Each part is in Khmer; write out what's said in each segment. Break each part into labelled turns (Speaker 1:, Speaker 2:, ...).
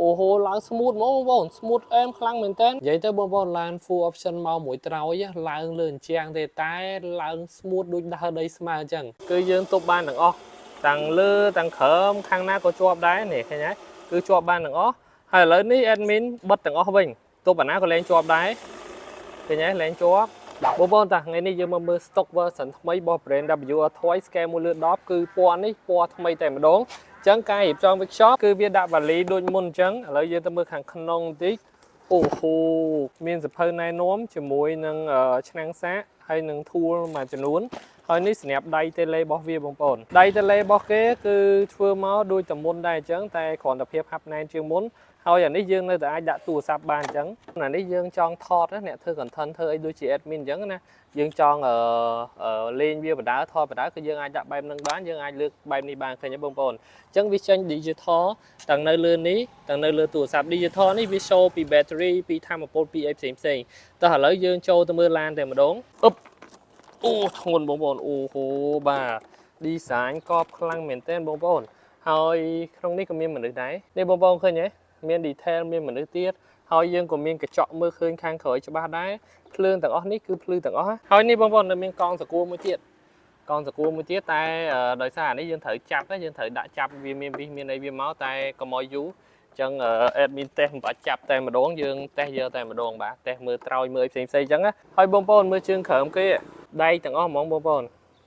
Speaker 1: ô hôឡើង smooth ហ្មងបង smooth អែមខ្លាំងមែនតើនិយាយទៅបងប្អូនឡើង full option មកមួយត្រោយឡើងលឿនជាងទេតែឡើង smooth ដូចដើរដីស្មើអញ្ចឹងគឺយើងទប់បានទាំងអស់ទាំងលើទាំងក្រោមខាងណាក៏ជាប់ដែរនេះឃើញហើយគឺជាប់បានទាំងអស់ហើយឥឡូវនេះ admin បិទទាំងអស់វិញទប់អាណាក៏លែងជាប់ដែរឃើញហើយលែងជាប់បងប្អូនតាថ្ងៃនេះយើងមកមើល stock version ថ្មីរបស់ brand W Toy Scale 1លើ10គឺពណ៌នេះពណ៌ថ្មីតែម្ដងចឹងការរៀបចំ workshop គឺវាដាក់ valley ដូចមុនអញ្ចឹងឥឡូវយើងទៅមើលខាងក្នុងបន្តិចអូហូមានសភៅណែនាំជាមួយនឹងឆ្នាំងសាកហើយនឹង tool មួយចំនួនហើយនេះសម្រាប់ដៃតេឡេរបស់វាបងប្អូនដៃតេឡេរបស់គេគឺធ្វើមកដូចតែមុនដែរអញ្ចឹងតែគ្រាន់តែភាពហាប់ណែនជាងមុនហើយអានេះយើងនៅតែអាចដាក់ទូរស័ព្ទបានអញ្ចឹងអានេះយើងចង់ថតអ្នកធ្វើ content ធ្វើអីដូចជា admin អញ្ចឹងណាយើងចង់លេងវាបដាថតបដាគឺយើងអាចដាក់បែបហ្នឹងបានយើងអាចលើកបែបនេះបានឃើញទេបងប្អូនអញ្ចឹងវាចេញ digital ទាំងនៅលើនេះទាំងនៅលើទូរស័ព្ទ digital នេះវា show ពី battery ពីថាមពលពីអីផ្សេងតោះឥឡូវយើងចូលទៅមើលឡានតែម្ដងអឹបអូធ្ងន់បងប្អូនអូហូបាទ design កប់ខ្លាំងមែនទែនបងប្អូនហើយក្នុងនេះក៏មានមនុស្សដែរនេះបងប្អូនឃើញទេមាន detail មានមនុស្សទៀតហើយយើងក៏មានកញ្ចក់មើលឃើញខាងក្រោយច្បាស់ដែរភ្លើងទាំងអស់នេះគឺភ្លឺទាំងអស់ហើយនេះបងប្អូននៅមានកងសកួរមួយទៀតកងសកួរមួយទៀតតែដោយសារអានេះយើងត្រូវចាប់យើងត្រូវដាក់ចាប់វាមានវិសមានអីវាមកតែកុំឲ្យយូរអញ្ចឹង admin test មិនបាច់ចាប់តែម្ដងយើង test យកតែម្ដងបាទ test មើលត្រោយមើលអីផ្សេងៗអញ្ចឹងណាហើយបងប្អូនមើលជើងក្រោមគេដៃទាំងអស់ហ្មងបងប្អូន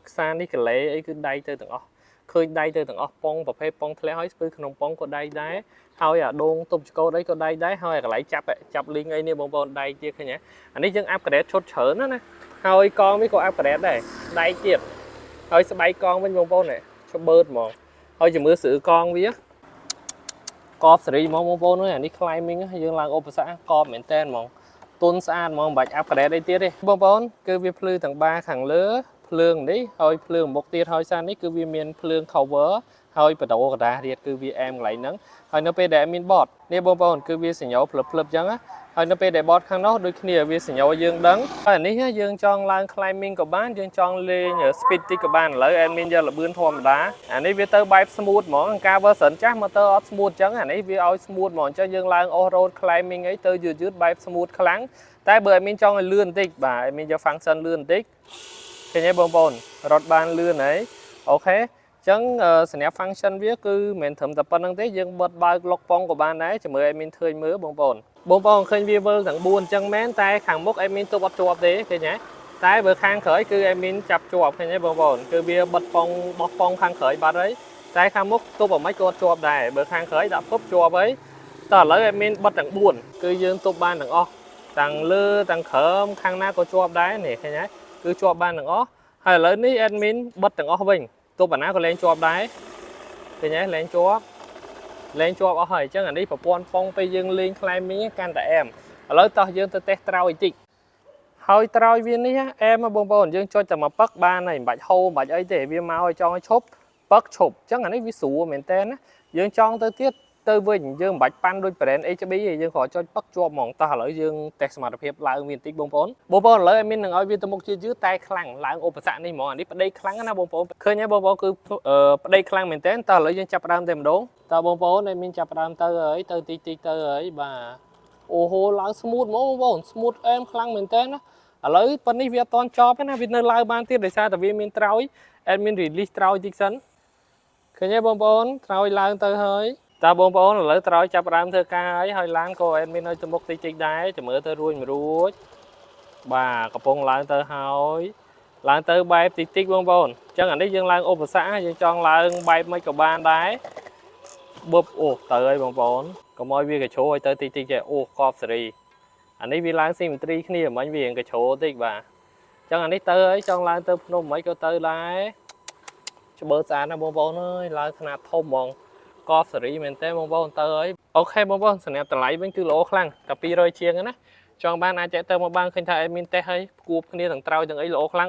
Speaker 1: ខ្សានេះកលេអីគឺដៃទៅទាំងអស់ឃើញដៃទៅទាំងអស់ប៉ុងប្រភេទប៉ុងធ្លាក់ហើយស្ពឺក្នុងប៉ុងក៏ដៃដែរហើយអាដងទប់ចកោតអីក៏ដៃដែរហើយកន្លែងចាប់លីងអីនេះបងប្អូនដៃទៀតឃើញទេអានេះយើងអាប់ក្រេតឈុតច្រើនណាហើយកងវាក៏អាប់ក្រេតដែរដៃទៀតហើយស្បែកកងវិញបងប្អូននេះច្បឺតហ្មងហើយជំរឿស្រួលកងវាកបសេរីហ្មងបងប្អូនអើយអានេះ climbing យើងឡើងឧបសគ្គកបមែនតែនហ្មងទុនស្អាតហ្មងមិនបាច់អាប់ក្រេតអីទៀតទេបងប្អូនគឺវាភ្លឺទាំងបាខាងលើភ្លើងនេះហើយភ្លើងមុខទៀតហើយសារនេះគឺវាមានភ្លើង cover ហើយបដោកដាទៀតគឺវាអែមកន្លែងហ្នឹងហើយនៅពេលដែលមានបតនេះបងប្អូនគឺវាសញ្ញោភ្លឹបអញ្ចឹងហើយនៅពេលដែលបតខាងនោះដូចគ្នាវាសញ្ញោយើងដឹងហើយអានេះយើងចង់ឡើង climbing ក៏បានយើងចង់លេង speed តិចក៏បានឥឡូវ admin យកលបឿនធម្មតាអានេះវាទៅបែប smooth ហ្មងការ version ចាស់មកទៅអត់ smooth អញ្ចឹងអានេះវាឲ្យ smooth ហ្មងអញ្ចឹងយើងឡើង off road climbing អីទៅយឺតបែប smooth ខ្លាំងតែបើ admin ចង់ឲ្យលឿនបន្តិចបាទ admin យក function លឿនបន្តិចឃើញទេបងប្អូនរត់បានលឿនហើយអូខេចឹងសម្រាប់ function វាគឺមិនត្រឹមតែប៉ុណ្្នឹងទេយើងបិទបើកលុកប៉ុងក៏បានដែរជាមួយ admin ឃើញមើលបងប្អូនឃើញវាវិលទាំង4អញ្ចឹងមែនតែខាងមុខ admin ទប់អត់ជាប់ទេឃើញទេតែបើខាងក្រោយគឺ admin ចាប់ជាប់ឃើញទេបងប្អូនគឺវាបិទប៉ុងបោះប៉ុងខាងក្រោយបាត់ហើយតែខាងមុខទប់អ្មិនក៏អត់ជាប់ដែរបើខាងក្រោយដាក់ពឹបជាប់ហើយតោះឥឡូវ admin បិទទាំង4គឺយើងទប់បានទាំងអស់ទាំងលើទាំងក្រោមខាងណាក៏ជាប់ដែរនេះឃើញទេគឺជាប់បានទាំងអស់ហើយឥឡូវនេះ admin បិទទាំងអស់វិញទប់អាណាក៏លែងជាប់ដែរឃើញទេលែងជាប់អស់ហើយអញ្ចឹងអានេះប្រព័ន្ធប៉ុងពេលយើងលេង climbing កាន់តែអែមឥឡូវតោះយើងទៅតេស្តត្រោយបន្តិចហើយត្រោយវានេះអែមបងប្អូនយើងចុចតែមកពឹកបានហើយមិនបាច់ហូរមិនបាច់អីទេវាមកឲ្យចង់ឲ្យឈប់ពឹកឈប់អញ្ចឹងអានេះវាស្រួលមែនតើណាយើងចង់ទៅទៀតទៅវិញយើងមិនបាច់ប៉ាន់ដូច brand HB ទេយើងគ្រាន់ចុចពឹកជាប់ហ្មងតោះឥឡូវយើងតេស្តសមត្ថភាពឡើងវាបន្តិចបងប្អូនឥឡូវឲ្យមាននឹងឲ្យវាទៅមុខយឺតតែខ្លាំងឡើងឧបសគ្គនេះហ្មងអានេះប្តីខ្លាំងណាបងប្អូនឃើញទេបងប្អូនគឺប្តីខ្លាំងមែនតើតោះឥឡូវយើងចាប់ផ្ដើមតែម្ដងតើបងប្អូនមានចាប់ផ្ដើមទៅហើយទៅតិចទៅហើយបាទអូហូឡើង smooth ហ្មងបងប្អូន smooth អែមខ្លាំងមែនតើណាឥឡូវប៉ុណ្នេះវាអត់ទាន់ចប់ទេណាវានៅឡើងបានទៀតដោយសារតែវាមានត្រោយ admin release ត្រោយតិចសិនឃើញទេបងប្អូនត្រោយឡើងទៅហើយតើបងប្អូនឥឡូវត្រោយចាប់ផ្ដើមធ្វើការហើយឡានក៏ admin ឲ្យទៅមុខតិចដែរចាំមើលទៅរួចបាទកំពុងឡើងទៅហើយឡើងទៅបែបតិចបងប្អូនអញ្ចឹងអានេះយើងឡើងឧបសគ្គយើងចង់ឡើងបែបមិនក៏បានដែរបឹបអូទៅហើយបងប្អូនកុំឲ្យវាកជ្រោឲ្យទៅតិចទេអូកបសេរីអានេះវាឡើង symmetry គ្នាមិញវាកជ្រោតិចបាទអញ្ចឹងអានេះទៅហើយចង់ឡើងទៅភ្នំមិនក៏ទៅដែរច្បើស្អាតណាបងប្អូនអើយឡើងខ្នាតធំហ្មងកបសេរីមែនទេបងប្អូនទៅហើយអូខេបងប្អូនសម្រាប់តម្លៃវិញគឺល្អខ្លាំងតែ200ជាងណាចង់បានអាចទៅមកបានឃើញថា admin test ហើយគួបគ្នាទាំងត្រោយទាំងអីល្អខ្លាំង